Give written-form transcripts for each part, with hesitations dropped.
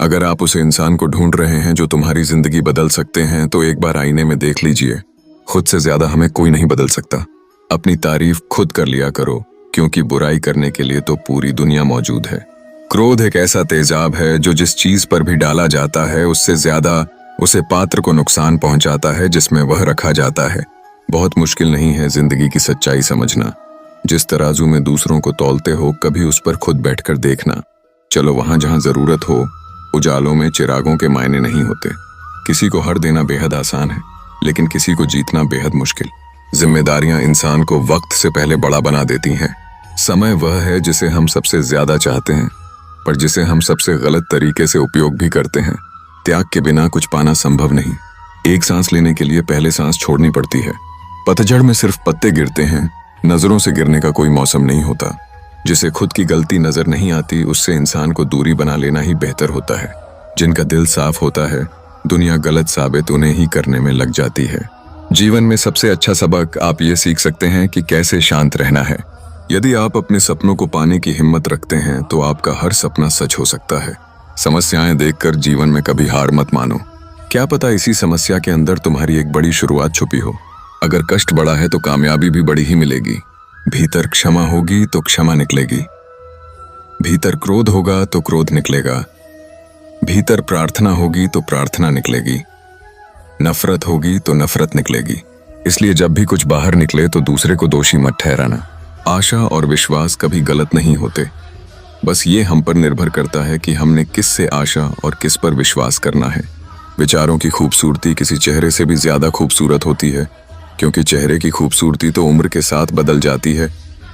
अगर आप उस इंसान को ढूंढ रहे हैं जो तुम्हारी जिंदगी बदल सकते हैं, तो एक बार आईने में देख लीजिए। खुद से ज्यादा हमें कोई नहीं बदल सकता। अपनी तारीफ खुद कर लिया करो, क्योंकि बुराई करने के लिए तो पूरी दुनिया मौजूद है। क्रोध एक ऐसा तेजाब है जो जिस चीज पर भी डाला जाता है उससे ज्यादा उसे पात्र को नुकसान पहुंचाता है जिसमें वह रखा जाता है। बहुत मुश्किल नहीं है जिंदगी की सच्चाई समझना। जिस तराजू में दूसरों को तौलते हो, कभी उस पर खुद बैठकर देखना। चलो वहां जहां जरूरत हो। उजालों में चिरागों के मायने नहीं होते। किसी को हर देना बेहद आसान है, लेकिन किसी को जीतना बेहद मुश्किल। जिम्मेदारियां इंसान को वक्त से पहले बड़ा बना देती हैं। समय वह है जिसे हम सबसे ज्यादा चाहते हैं, पर जिसे हम सबसे गलत तरीके से उपयोग भी करते हैं। त्याग के बिना कुछ पाना संभव नहीं। एक सांस लेने के लिए पहले सांस छोड़नी पड़ती है। पतझड़ में सिर्फ पत्ते गिरते हैं, नजरों से गिरने का कोई मौसम नहीं होता। जिसे खुद की गलती नजर नहीं आती, उससे इंसान को दूरी बना लेना ही बेहतर होता है। जिनका दिल साफ होता है, दुनिया गलत साबित उन्हें ही करने में लग जाती है। जीवन में सबसे अच्छा सबक आप ये सीख सकते हैं कि कैसे शांत रहना है। यदि आप अपने सपनों को पाने की हिम्मत रखते हैं, तो आपका हर सपना सच हो सकता है। समस्याएं देखकर जीवन में कभी हार मत मानो। क्या पता इसी समस्या के अंदर तुम्हारी एक बड़ी शुरुआत छुपी हो। अगर कष्ट बड़ा है तो कामयाबी भी बड़ी ही मिलेगी। भीतर क्षमा होगी तो क्षमा निकलेगी। भीतर क्रोध होगा तो क्रोध निकलेगा। भीतर प्रार्थना होगी तो प्रार्थना निकलेगी। नफरत होगी तो नफरत निकलेगी। इसलिए जब भी कुछ बाहर निकले तो दूसरे को दोषी मत ठहराना। आशा और विश्वास कभी गलत नहीं होते। बस ये हम पर निर्भर करता है कि हमने किस से आशा और किस पर विश्वास करना है। विचारों की खूबसूरती किसी चेहरे से भी ज्यादा खूबसूरत होती है, क्योंकि चेहरे की खूबसूरती तो उम्र के साथ बदल जाती है,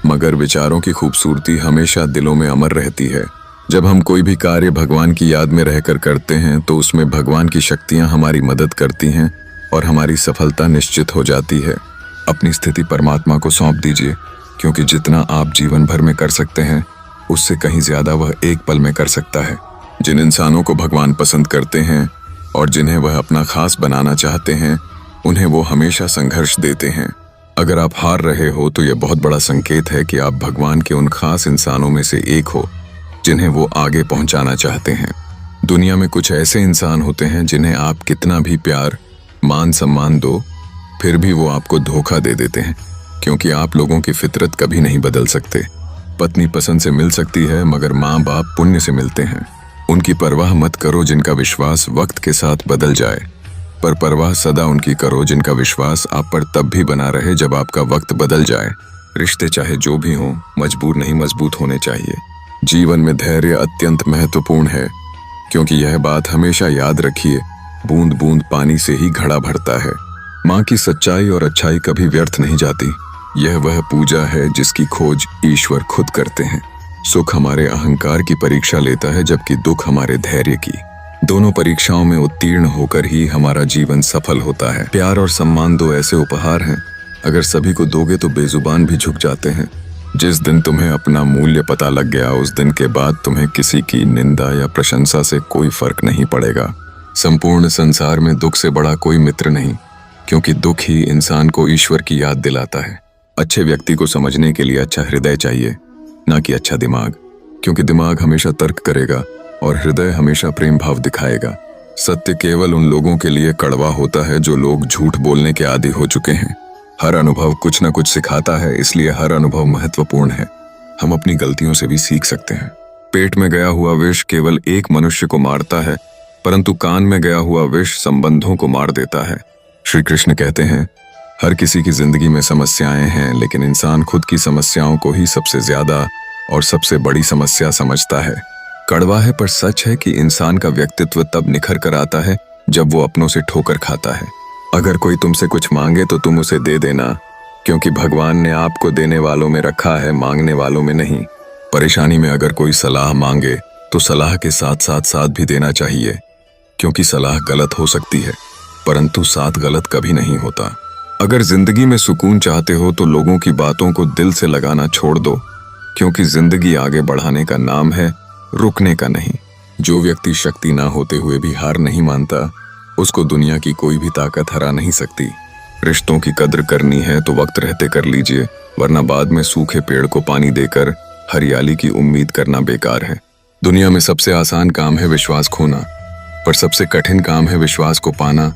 मगर विचारों की खूबसूरती हमेशा दिलों में अमर रहती है। जब हम कोई भी कार्य भगवान की याद में रहकर करते हैं, तो उसमें भगवान की शक्तियां हमारी मदद करती हैं और हमारी सफलता निश्चित हो जाती है। अपनी स्थिति परमात्मा को सौंप दीजिए, क्योंकि जितना आप जीवन भर में कर सकते हैं, उससे कहीं ज्यादा वह एक पल में कर सकता है। जिन इंसानों को भगवान पसंद करते हैं और जिन्हें वह अपना खास बनाना चाहते हैं, उन्हें वो हमेशा संघर्ष देते हैं। अगर आप हार रहे हो तो यह बहुत बड़ा संकेत है कि आप भगवान के उन खास इंसानों में से एक हो जिन्हें वो आगे पहुंचाना चाहते हैं। दुनिया में कुछ ऐसे इंसान होते हैं जिन्हें आप कितना भी प्यार, मान सम्मान दो, फिर भी वो आपको धोखा दे देते हैं, क्योंकि आप लोगों की फितरत कभी नहीं बदल सकते। पत्नी पसंद से मिल सकती है, मगर माँ बाप पुण्य से मिलते हैं। उनकी परवाह मत करो जिनका विश्वास वक्त के साथ बदल जाए, पर परवाह सदा उनकी करो जिनका विश्वास आप पर तब भी बना रहे जब आपका वक्त बदल जाए। रिश्ते चाहे जो भी हों, मजबूर नहीं मजबूत होने चाहिए। जीवन में धैर्य अत्यंत महत्वपूर्ण है, क्योंकि यह बात हमेशा याद रखिए, बूंद बूंद पानी से ही घड़ा भरता है। माँ की सच्चाई और अच्छाई कभी व्यर्थ नहीं जाती। यह वह पूजा है जिसकी खोज ईश्वर खुद करते हैं। सुख हमारे अहंकार की परीक्षा लेता है, जबकि दुख हमारे धैर्य की। दोनों परीक्षाओं में उत्तीर्ण होकर ही हमारा जीवन सफल होता है। प्यार और सम्मान दो ऐसे उपहार हैं, अगर सभी को दोगे तो बेजुबान भी झुक जाते हैं। जिस दिन तुम्हें अपना मूल्य पता लग गया, उस दिन के बाद तुम्हें किसी की निंदा या प्रशंसा से कोई फर्क नहीं पड़ेगा। संपूर्ण संसार में दुख से बड़ा कोई मित्र नहीं, क्योंकि दुख ही इंसान को ईश्वर की याद दिलाता है। अच्छे व्यक्ति को समझने के लिए अच्छा हृदय चाहिए, ना कि अच्छा दिमाग, क्योंकि दिमाग हमेशा तर्क करेगा और हृदय हमेशा प्रेम भाव दिखाएगा। सत्य केवल उन लोगों के लिए कड़वा होता है जो लोग झूठ बोलने के आदी हो चुके हैं। हर अनुभव कुछ न कुछ सिखाता है, इसलिए हर अनुभव महत्वपूर्ण है। हम अपनी गलतियों से भी सीख सकते हैं। पेट में गया हुआ विष केवल एक मनुष्य को मारता है, परंतु कान में गया हुआ विष संबंधों को मार देता है। श्री कृष्ण कहते हैं, हर किसी की जिंदगी में समस्याएं हैं, लेकिन इंसान खुद की समस्याओं को ही सबसे ज्यादा और सबसे बड़ी समस्या समझता है। कड़वा है पर सच है कि इंसान का व्यक्तित्व तब निखर कर आता है जब वो अपनों से ठोकर खाता है। अगर कोई तुमसे कुछ मांगे तो तुम उसे दे देना, क्योंकि भगवान ने आपको देने वालों में रखा है, मांगने वालों में नहीं। परेशानी में अगर कोई सलाह मांगे तो सलाह के साथ साथ साथ भी देना चाहिए, क्योंकि सलाह गलत हो सकती है, परंतु साथ गलत कभी नहीं होता। अगर जिंदगी में सुकून चाहते हो तो लोगों की बातों को दिल से लगाना छोड़ दो, क्योंकि जिंदगी आगे बढ़ाने का नाम है, रुकने का नहीं। जो व्यक्ति शक्ति ना होते हुए भी हार नहीं मानता, उसको दुनिया की कोई भी ताकत हरा नहीं सकती। रिश्तों की कद्र करनी है तो वक्त रहते कर लीजिए, वरना बाद में सूखे पेड़ को पानी देकर हरियाली की उम्मीद करना बेकार है। दुनिया में सबसे आसान काम है विश्वास खोना, पर सबसे कठिन काम है विश्वास को पाना,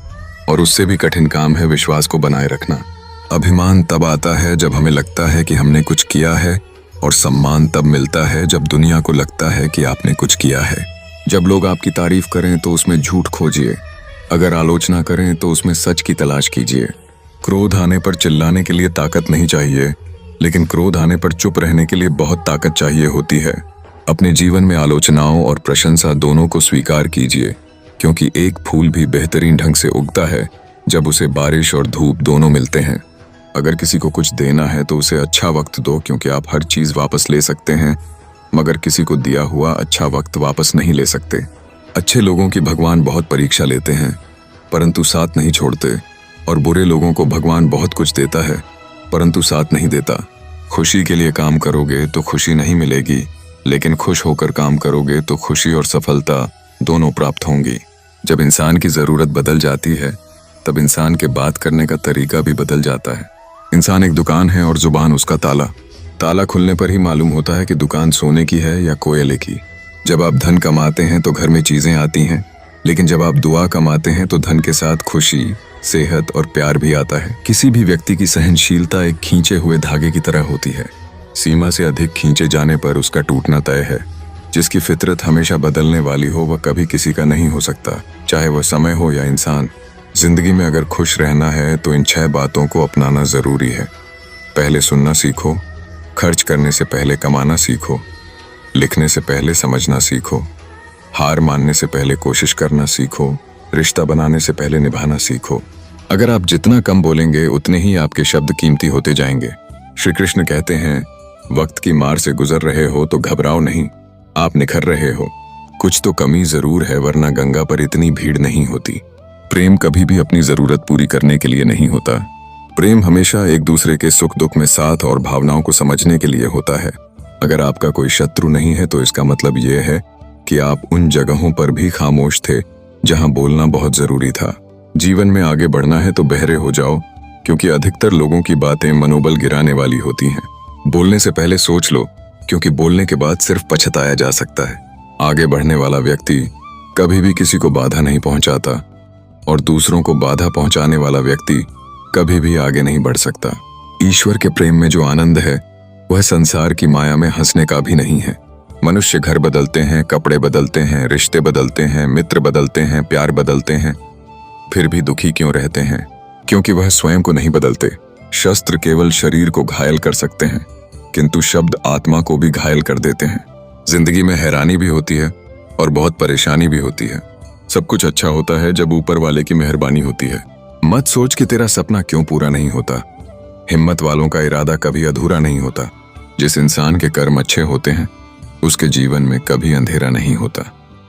और उससे भी कठिन काम है विश्वास को बनाए रखना। अभिमान तब आता है जब हमें लगता है कि हमने कुछ किया है, और सम्मान तब मिलता है जब दुनिया को लगता है कि आपने कुछ किया है। जब लोग आपकी तारीफ करें तो उसमें झूठ खोजिए, अगर आलोचना करें तो उसमें सच की तलाश कीजिए। क्रोध आने पर चिल्लाने के लिए ताकत नहीं चाहिए, लेकिन क्रोध आने पर चुप रहने के लिए बहुत ताकत चाहिए होती है। अपने जीवन में आलोचनाओं और प्रशंसा दोनों को स्वीकार कीजिए, क्योंकि एक फूल भी बेहतरीन ढंग से उगता है जब उसे बारिश और धूप दोनों मिलते हैं। अगर किसी को कुछ देना है तो उसे अच्छा वक्त दो, क्योंकि आप हर चीज वापस ले सकते हैं, मगर किसी को दिया हुआ अच्छा वक्त वापस नहीं ले सकते। अच्छे लोगों की भगवान बहुत परीक्षा लेते हैं, परंतु साथ नहीं छोड़ते, और बुरे लोगों को भगवान बहुत कुछ देता है, परंतु साथ नहीं देता। खुशी के लिए काम करोगे तो खुशी नहीं मिलेगी, लेकिन खुश होकर काम करोगे तो खुशी और सफलता दोनों प्राप्त होंगी। जब इंसान की जरूरत बदल जाती है, तब इंसान के बात करने का तरीका भी बदल जाता है। इंसान एक दुकान है और जुबान उसका ताला। ताला खुलने पर ही मालूम होता है कि दुकान सोने की है या कोयले की। जब आप धन कमाते हैं तो घर में चीजें आती हैं, लेकिन जब आप दुआ कमाते हैं तो धन के साथ खुशी, सेहत और प्यार भी आता है। किसी भी व्यक्ति की सहनशीलता एक खींचे हुए धागे की तरह होती है। सीमा से अधिक खींचे जाने पर उसका टूटना तय है। जिसकी फितरत हमेशा बदलने वाली हो वह कभी किसी का नहीं हो सकता, चाहे वह समय हो या इंसान। जिंदगी में अगर खुश रहना है तो इन 6 बातों को अपनाना जरूरी है। पहले सुनना सीखो, खर्च करने से पहले कमाना सीखो, लिखने से पहले समझना सीखो, हार मानने से पहले कोशिश करना सीखो, रिश्ता बनाने से पहले निभाना सीखो। अगर आप जितना कम बोलेंगे उतने ही आपके शब्द कीमती होते जाएंगे। श्री कृष्ण कहते हैं, वक्त की मार से गुजर रहे हो तो घबराओ नहीं, आप निखर रहे हो। कुछ तो कमी जरूर है, वरना गंगा पर इतनी भीड़ नहीं होती। प्रेम कभी भी अपनी जरूरत पूरी करने के लिए नहीं होता। प्रेम हमेशा एक दूसरे के सुख दुख में साथ और भावनाओं को समझने के लिए होता है। अगर आपका कोई शत्रु नहीं है तो इसका मतलब यह है कि आप उन जगहों पर भी खामोश थे जहां बोलना बहुत जरूरी था। जीवन में आगे बढ़ना है तो बहरे हो जाओ, क्योंकि अधिकतर लोगों की बातें मनोबल गिराने वाली होती हैं। बोलने से पहले सोच लो, क्योंकि बोलने के बाद सिर्फ पछताया जा सकता है। आगे बढ़ने वाला व्यक्ति कभी भी किसी को बाधा नहीं पहुंचाता, और दूसरों को बाधा पहुंचाने वाला व्यक्ति कभी भी आगे नहीं बढ़ सकता। ईश्वर के प्रेम में जो आनंद है वह संसार की माया में हंसने का भी नहीं है। मनुष्य घर बदलते हैं, कपड़े बदलते हैं, रिश्ते बदलते हैं, मित्र बदलते हैं, प्यार बदलते हैं, फिर भी दुखी क्यों रहते हैं? क्योंकि वह स्वयं को नहीं बदलते। शस्त्र केवल शरीर को घायल कर सकते हैं, किंतु शब्द आत्मा को भी घायल कर देते हैं। जिंदगी में हैरानी भी होती है और बहुत परेशानी भी होती है। सब कुछ अच्छा होता है जब ऊपर वाले की मेहरबानी होती है। मत सोच कि तेरा सपना क्यों पूरा नहीं होता। हिम्मत वालों का इरादा कभी अधूरा नहीं होता। जिस इंसान के कर्म अच्छे होते हैं उसके जीवन में कभी अंधेरा नहीं होता।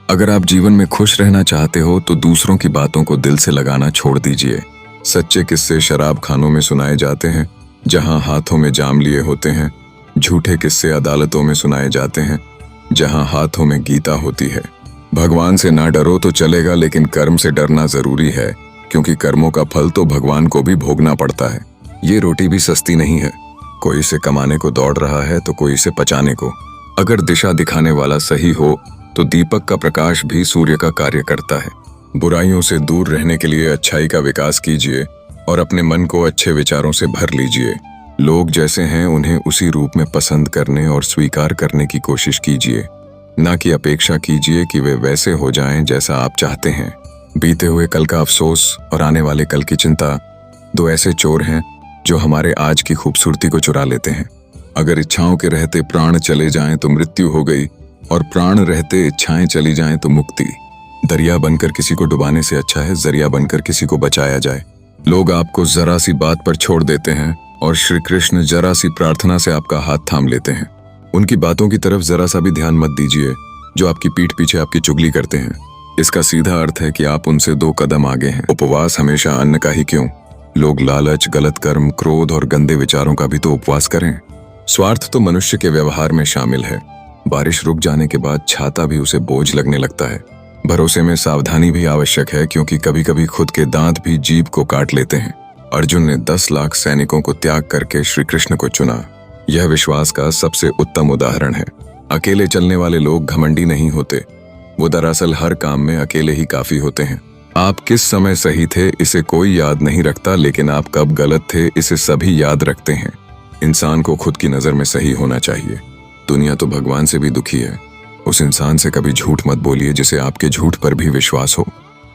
अगर आप जीवन में खुश रहना चाहते हो तो दूसरों की बातों को दिल से लगाना छोड़ दीजिए। सच्चे किस्से शराब खानों में सुनाए जाते हैं जहां हाथों में जाम लिए होते हैं। झूठे किस्से अदालतों में सुनाए जाते हैं जहां हाथों में गीता होती है। भगवान से ना डरो तो चलेगा, लेकिन कर्म से डरना जरूरी है, क्योंकि कर्मों का फल तो भगवान को भी भोगना पड़ता है। ये रोटी भी सस्ती नहीं है। कोई इसे कमाने को दौड़ रहा है तो कोई इसे पचाने को। अगर दिशा दिखाने वाला सही हो तो दीपक का प्रकाश भी सूर्य का कार्य करता है। बुराइयों से दूर रहने के लिए अच्छाई का विकास कीजिए और अपने मन को अच्छे विचारों से भर लीजिए। लोग जैसे हैं उन्हें उसी रूप में पसंद करने और स्वीकार करने की कोशिश कीजिए, ना कि अपेक्षा कीजिए कि वे वैसे हो जाएं जैसा आप चाहते हैं। बीते हुए कल का अफसोस और आने वाले कल की चिंता 2 ऐसे चोर हैं जो हमारे आज की खूबसूरती को चुरा लेते हैं। अगर इच्छाओं के रहते प्राण चले जाएं तो मृत्यु हो गई, और प्राण रहते इच्छाएं चली जाएं तो मुक्ति। दरिया बनकर किसी को डुबाने से अच्छा है जरिया बनकर किसी को बचाया जाए। लोग आपको जरा सी बात पर छोड़ देते हैं और श्री कृष्ण जरा सी प्रार्थना से आपका हाथ थाम लेते हैं। उनकी बातों की तरफ जरा सा भी ध्यान मत दीजिए जो आपकी पीठ पीछे आपकी चुगली करते हैं। इसका सीधा अर्थ है कि आप उनसे 2 कदम आगे हैं। उपवास हमेशा अन्न का ही क्यों? लोग लालच, गलत कर्म, क्रोध और गंदे विचारों का भी तो उपवास करें। स्वार्थ तो मनुष्य के व्यवहार में शामिल है। बारिश रुक जाने के बाद छाता भी उसे बोझ लगने लगता है। भरोसे में सावधानी भी आवश्यक है, क्योंकि कभी कभी खुद के दांत भी जीभ को काट लेते हैं। अर्जुन ने 10 लाख सैनिकों को त्याग करके श्री कृष्ण को चुना। यह विश्वास का सबसे उत्तम उदाहरण है। अकेले चलने वाले लोग घमंडी नहीं होते, वो दरअसल हर काम में अकेले ही काफी होते हैं। आप किस समय सही थे इसे कोई याद नहीं रखता, लेकिन आप कब गलत थे इसे सभी याद रखते हैं। इंसान को खुद की नजर में सही होना चाहिए। दुनिया तो भगवान से भी दुखी है। उस इंसान से कभी झूठ मत बोलिए जिसे आपके झूठ पर भी विश्वास हो।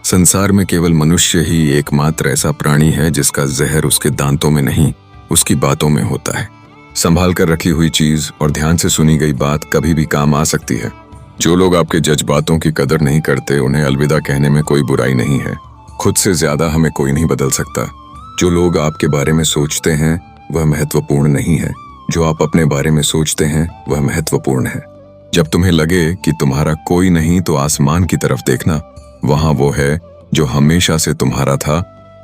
संसार में केवल मनुष्य ही एकमात्र ऐसा प्राणी है जिसका जहर उसके दांतों में नहीं, उसकी बातों में होता है। संभाल कर रखी हुई चीज और ध्यान से सुनी गई बात कभी भी काम आ सकती है। जो लोग आपके जज्बातों की कदर नहीं करते उन्हें अलविदा कहने में कोई बुराई नहीं है। खुद से ज्यादा हमें कोई नहीं बदल सकता। जो लोग आपके बारे में सोचते हैं वह महत्वपूर्ण नहीं है, जो आप अपने बारे में सोचते हैं वह महत्वपूर्ण है। जब तुम्हें लगे कि तुम्हारा कोई नहीं तो आसमान की तरफ देखना, वहां वो है जो हमेशा से तुम्हारा था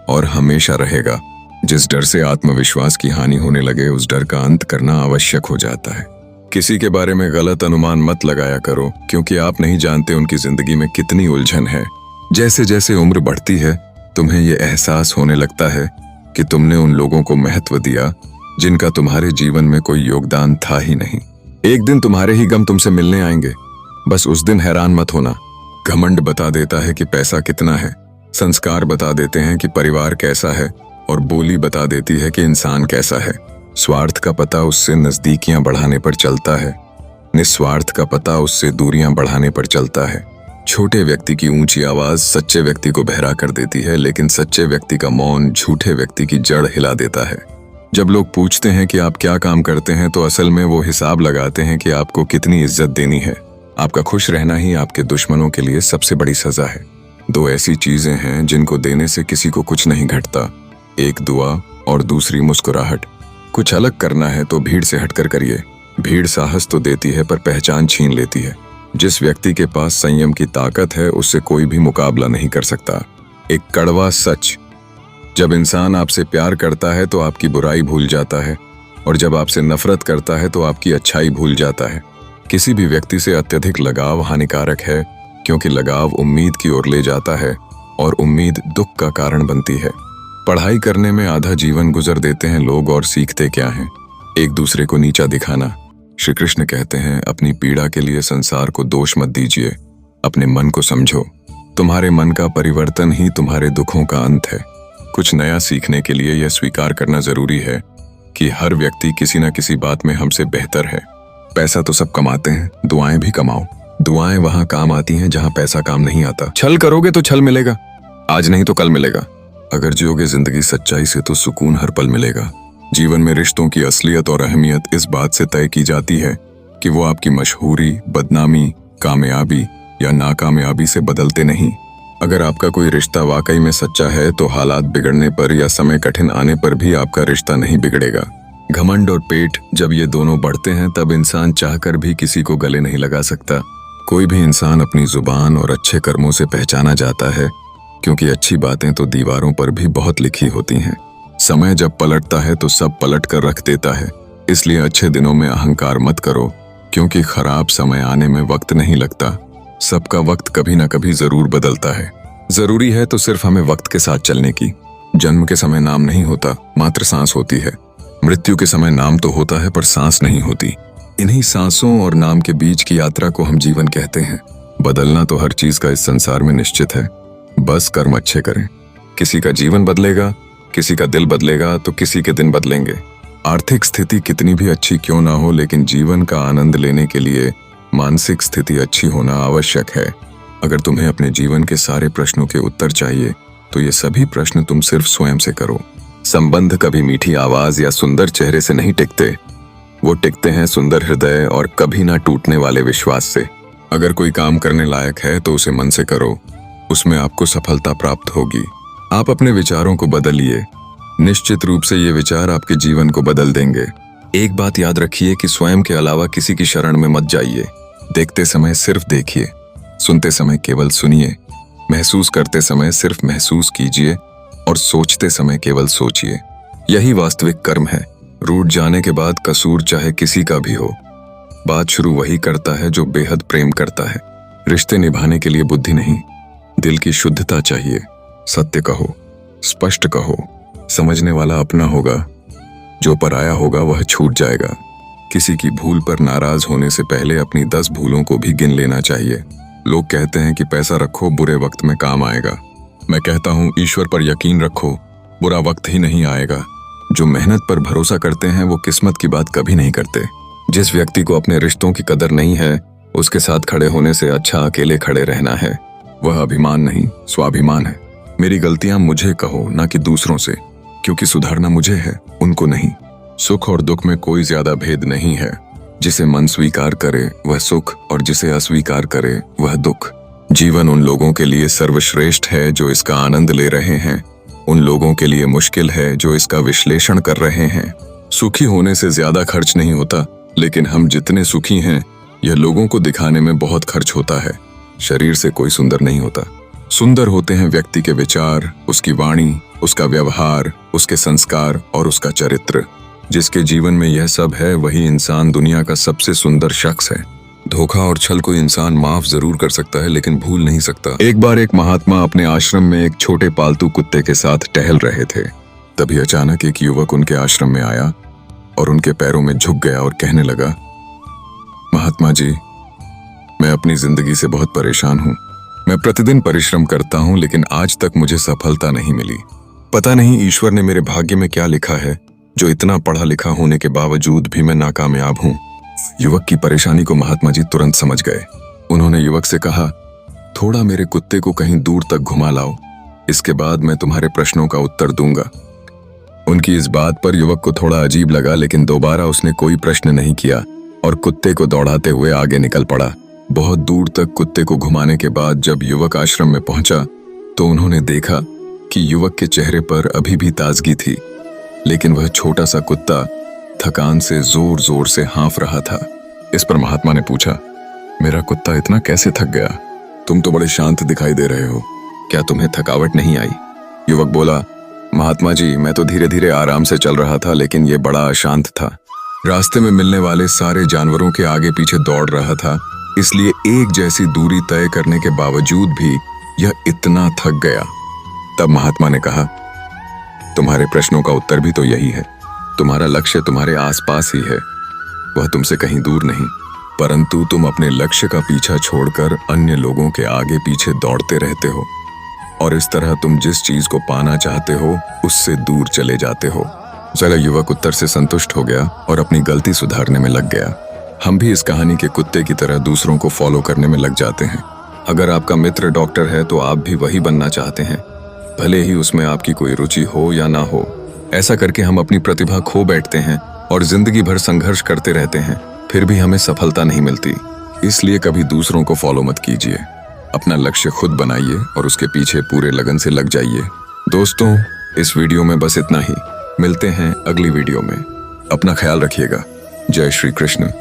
और हमेशा रहेगा। जिस डर से आत्मविश्वास की हानि होने लगे उस डर का अंत करना आवश्यक हो जाता है। किसी के बारे में गलत अनुमान मत लगाया करो, क्योंकि आप नहीं जानते उनकी जिंदगी में कितनी उलझन है। जैसे जैसे उम्र बढ़ती है तुम्हें ये एहसास होने लगता है कि तुमने उन लोगों को महत्व दिया जिनका तुम्हारे जीवन में कोई योगदान था ही नहीं। एक दिन तुम्हारे ही गम तुमसे मिलने आएंगे, बस उस दिन हैरान मत होना। घमंड बता देता है कि पैसा कितना है, संस्कार बता देते हैं कि परिवार कैसा है, और बोली बता देती है कि इंसान कैसा है। स्वार्थ का पता उससे नजदीकियां बढ़ाने पर चलता है, निस्वार्थ का पता उससे दूरियां बढ़ाने पर चलता है। छोटे व्यक्ति की ऊंची आवाज सच्चे व्यक्ति को बहरा कर देती है, लेकिन सच्चे व्यक्ति का मौन झूठे व्यक्ति की जड़ हिला देता है। जब लोग पूछते हैं कि आप क्या काम करते हैं तो असल में वो हिसाब लगाते हैं कि आपको कितनी इज्जत देनी है। आपका खुश रहना ही आपके दुश्मनों के लिए सबसे बड़ी सजा है। दो ऐसी चीजें हैं जिनको देने से किसी को कुछ नहीं घटता, एक दुआ और दूसरी मुस्कुराहट। कुछ अलग करना है तो भीड़ से हटकर करिए। भीड़ साहस तो देती है पर पहचान छीन लेती है। जिस व्यक्ति के पास संयम की ताकत है उससे कोई भी मुकाबला नहीं कर सकता। एक कड़वा सच, जब इंसान आपसे प्यार करता है तो आपकी बुराई भूल जाता है, और जब आपसे नफरत करता है तो आपकी अच्छाई भूल जाता है। किसी भी व्यक्ति से अत्यधिक लगाव हानिकारक है, क्योंकि लगाव उम्मीद की ओर ले जाता है और उम्मीद दुख का कारण बनती है। पढ़ाई करने में आधा जीवन गुजर देते हैं लोग और सीखते क्या हैं? एक दूसरे को नीचा दिखाना। श्री कृष्ण कहते हैं अपनी पीड़ा के लिए संसार को दोष मत दीजिए, अपने मन को समझो। तुम्हारे मन का परिवर्तन ही तुम्हारे दुखों का अंत है। कुछ नया सीखने के लिए यह स्वीकार करना जरूरी है कि हर व्यक्ति किसी न किसी बात में हमसे बेहतर है। पैसा तो सब कमाते हैं, दुआएं भी कमाओ। दुआएं वहां काम आती हैं जहां पैसा काम नहीं आता। छल करोगे तो छल मिलेगा, आज नहीं तो कल मिलेगा। अगर जियोगे जिंदगी सच्चाई से तो सुकून हर पल मिलेगा। जीवन में रिश्तों की असलियत और अहमियत इस बात से तय की जाती है कि वो आपकी मशहूरी, बदनामी, कामयाबी या नाकामयाबी से बदलते नहीं। अगर आपका कोई रिश्ता वाकई में सच्चा है तो हालात बिगड़ने पर या समय कठिन आने पर भी आपका रिश्ता नहीं बिगड़ेगा। घमंड और पेट जब ये दोनों बढ़ते हैं तब इंसान चाहकर भी किसी को गले नहीं लगा सकता। कोई भी इंसान अपनी जुबान और अच्छे कर्मों से पहचाना जाता है, क्योंकि अच्छी बातें तो दीवारों पर भी बहुत लिखी होती हैं। समय जब पलटता है तो सब पलट कर रख देता है। इसलिए अच्छे दिनों में अहंकार मत करो, क्योंकि खराब समय आने में वक्त नहीं लगता। सबका वक्त कभी ना कभी जरूर बदलता है। जरूरी है तो सिर्फ हमें वक्त के साथ चलने की। जन्म के समय नाम नहीं होता, मात्र सांस होती है। मृत्यु के समय नाम तो होता है पर सांस नहीं होती। इन्हीं सांसों और नाम के बीच की यात्रा को हम जीवन कहते हैं। बदलना तो हर चीज का इस संसार में निश्चित है, बस कर्म अच्छे करें। किसी का जीवन बदलेगा, किसी का दिल बदलेगा तो किसी के दिन बदलेंगे। आर्थिक स्थिति कितनी भी अच्छी क्यों ना हो, लेकिन जीवन का आनंद लेने के लिए मानसिक स्थिति अच्छी होना आवश्यक है। अगर तुम्हें अपने जीवन के सारे प्रश्नों के उत्तर चाहिए तो ये सभी प्रश्न तुम सिर्फ स्वयं से करो। संबंध कभी मीठी आवाज या सुंदर चेहरे से नहीं टिकते, वो टिकते हैं सुंदर हृदय और कभी ना टूटने वाले विश्वास से। अगर कोई काम करने लायक है तो उसे मन से करो, उसमें आपको सफलता प्राप्त होगी। आप अपने विचारों को बदलिए, निश्चित रूप से ये विचार आपके जीवन को बदल देंगे। एक बात याद रखिए कि स्वयं के अलावा किसी की शरण में मत जाइए। देखते समय सिर्फ देखिए, सुनते समय केवल सुनिए, महसूस करते समय सिर्फ महसूस कीजिए और सोचते समय केवल सोचिए। यही वास्तविक कर्म है। रूठ जाने के बाद कसूर चाहे किसी का भी हो, बात शुरू वही करता है जो बेहद प्रेम करता है। रिश्ते निभाने के लिए बुद्धि नहीं, दिल की शुद्धता चाहिए। सत्य कहो, स्पष्ट कहो, समझने वाला अपना होगा, जो पराया होगा वह छूट जाएगा। किसी की भूल पर नाराज होने से पहले अपनी 10 भूलों को भी गिन लेना चाहिए। लोग कहते हैं कि पैसा रखो, बुरे वक्त में काम आएगा। मैं कहता हूँ ईश्वर पर यकीन रखो, बुरा वक्त ही नहीं आएगा। जो मेहनत पर भरोसा करते हैं वो किस्मत की बात कभी नहीं करते। जिस व्यक्ति को अपने रिश्तों की कदर नहीं है, उसके साथ खड़े होने से अच्छा अकेले खड़े रहना है। वह अभिमान नहीं, स्वाभिमान है। मेरी गलतियां मुझे कहो, ना कि दूसरों से, क्योंकि सुधारना मुझे है, उनको नहीं। सुख और दुख में कोई ज्यादा भेद नहीं है। जिसे मन स्वीकार करे वह सुख, और जिसे अस्वीकार करे वह दुख। जीवन उन लोगों के लिए सर्वश्रेष्ठ है जो इसका आनंद ले रहे हैं, उन लोगों के लिए मुश्किल है जो इसका विश्लेषण कर रहे हैं। सुखी होने से ज्यादा खर्च नहीं होता, लेकिन हम जितने सुखी हैं यह लोगों को दिखाने में बहुत खर्च होता है। शरीर से कोई सुंदर नहीं होता। सुंदर होते हैं व्यक्ति के विचार, उसकी वाणी, उसका व्यवहार, उसके संस्कार और उसका चरित्र। जिसके जीवन में यह सब है वही इंसान दुनिया का सबसे सुंदर शख्स है। धोखा और छल को इंसान माफ जरूर कर सकता है, लेकिन भूल नहीं सकता। एक बार एक महात्मा अपने आश्रम में एक छोटे पालतू कुत्ते के साथ टहल रहे थे। तभी अचानक एक युवक उनके आश्रम में आया और उनके पैरों में झुक गया और कहने लगा, महात्मा जी, मैं अपनी जिंदगी से बहुत परेशान हूँ। मैं प्रतिदिन परिश्रम करता हूँ, लेकिन आज तक मुझे सफलता नहीं मिली। पता नहीं ईश्वर ने मेरे भाग्य में क्या लिखा है, जो इतना पढ़ा लिखा होने के बावजूद भी मैं नाकामयाब हूँ। युवक की परेशानी को महात्मा जी तुरंत समझ गए। उन्होंने युवक से कहा, थोड़ा मेरे कुत्ते को कहीं दूर तक घुमा लाओ, इसके बाद मैं तुम्हारे प्रश्नों का उत्तर दूंगा। उनकी इस बात पर युवक को थोड़ा अजीब लगा, लेकिन दोबारा उसने कोई प्रश्न नहीं किया और कुत्ते को दौड़ाते हुए आगे निकल पड़ा। बहुत दूर तक कुत्ते को घुमाने के बाद जब युवक आश्रम में पहुंचा तो उन्होंने देखा कि युवक के चेहरे पर अभी भी ताजगी थी, लेकिन वह छोटा सा कुत्ता थकान से जोर जोर से हाँफ रहा था। इस पर महात्मा ने पूछा, मेरा कुत्ता इतना कैसे थक गया? तुम तो बड़े शांत दिखाई दे रहे हो, क्या तुम्हें थकावट नहीं आई? युवक बोला, महात्मा जी, मैं तो धीरे धीरे आराम से चल रहा था, लेकिन ये बड़ा अशांत था। रास्ते में मिलने वाले सारे जानवरों के आगे पीछे दौड़ रहा था, इसलिए एक जैसी दूरी तय करने के बावजूद भी यह इतना थक गया। तब महात्मा ने कहा, तुम्हारे प्रश्नों का उत्तर भी तो यही है। तुम्हारा लक्ष्य तुम्हारे आसपास ही है, वह तुमसे कहीं दूर नहीं, परंतु तुम अपने लक्ष्य का पीछा छोड़कर अन्य लोगों के आगे पीछे दौड़ते रहते हो, और इस तरह तुम जिस चीज को पाना चाहते हो उससे दूर चले जाते हो। जरा युवक उत्तर से संतुष्ट हो गया और अपनी गलती सुधारने में लग गया। हम भी इस कहानी के कुत्ते की तरह दूसरों को फॉलो करने में लग जाते हैं। अगर आपका मित्र डॉक्टर है तो आप भी वही बनना चाहते हैं, भले ही उसमें आपकी कोई रुचि हो या ना हो। ऐसा करके हम अपनी प्रतिभा खो बैठते हैं और जिंदगी भर संघर्ष करते रहते हैं, फिर भी हमें सफलता नहीं मिलती। इसलिए कभी दूसरों को फॉलो मत कीजिए, अपना लक्ष्य खुद बनाइए और उसके पीछे पूरे लगन से लग जाइए। दोस्तों, इस वीडियो में बस इतना ही। मिलते हैं अगली वीडियो में। अपना ख्याल रखिएगा। जय श्री कृष्ण।